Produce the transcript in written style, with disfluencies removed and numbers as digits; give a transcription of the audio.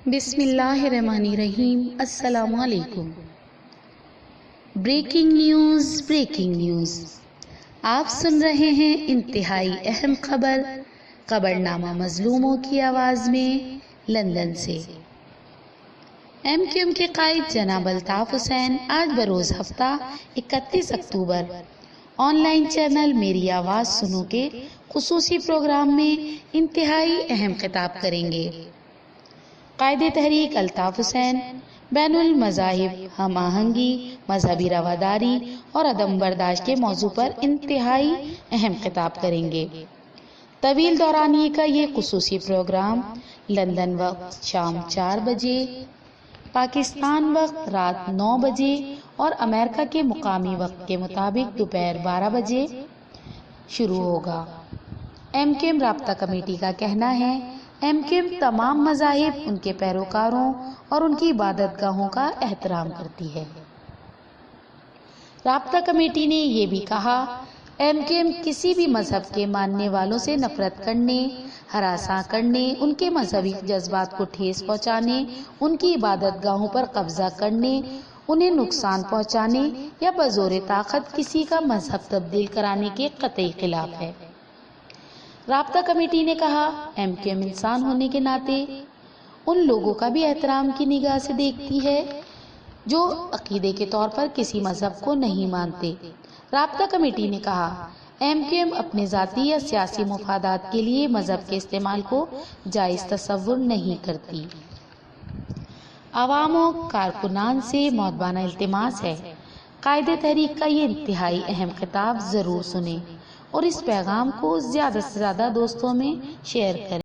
بسم اللہ الرحمن الرحیم۔ السلام علیکم۔ بریکنگ نیوز آپ سن رہے ہیں انتہائی اہم خبر نامہ مظلوموں کی آواز میں لندن سے۔ ایم کیو ایم کے قائد جناب الطاف حسین آج بروز ہفتہ 31 اکتوبر آن لائن چینل میری آواز سنو کے خصوصی پروگرام میں انتہائی اہم خطاب کریں گے۔ قائد تحریک الطاف حسین بین المذاہب ہم آہنگی، مذہبی رواداری اور عدم برداشت کے موضوع پر انتہائی اہم خطاب کریں گے۔ طویل دورانیے کا یہ خصوصی پروگرام لندن وقت شام 4 بجے، پاکستان وقت رات 9 بجے اور امریکہ کے مقامی وقت کے مطابق دوپہر 12 بجے شروع ہوگا۔ ایم کیو ایم رابطہ کمیٹی کا کہنا ہے، ایم کیو ایم تمام مذاہب، ان کے پیروکاروں اور ان کی عبادت گاہوں کا احترام کرتی ہے۔ رابطہ کمیٹی نے یہ بھی کہا، ایم کیو ایم کسی بھی مذہب کے ماننے والوں سے نفرت کرنے، ہراساں کرنے، ان کے مذہبی جذبات کو ٹھیس پہنچانے، ان کی عبادت گاہوں پر قبضہ کرنے، انہیں نقصان پہنچانے یا بزور طاقت کسی کا مذہب تبدیل کرانے کے قطعی خلاف ہے۔ رابطہ کمیٹی نے کہا، ایم کیو ایم انسان ہونے کے ناطے ان لوگوں کا بھی احترام کی نگاہ سے دیکھتی ہے جو عقیدے کے طور پر کسی مذہب کو نہیں مانتے۔ رابطہ کمیٹی نے کہا، ایم کیو ایم اپنے ذاتی یا سیاسی مفادات کے لیے مذہب کے استعمال کو جائز تصور نہیں کرتی۔ عوام و کارکنان سے مؤدبانہ التماس ہے، قائد تحریک کا یہ انتہائی اہم خطاب ضرور سنیں اور اس پیغام کو زیادہ سے زیادہ دوستوں میں شیئر کریں۔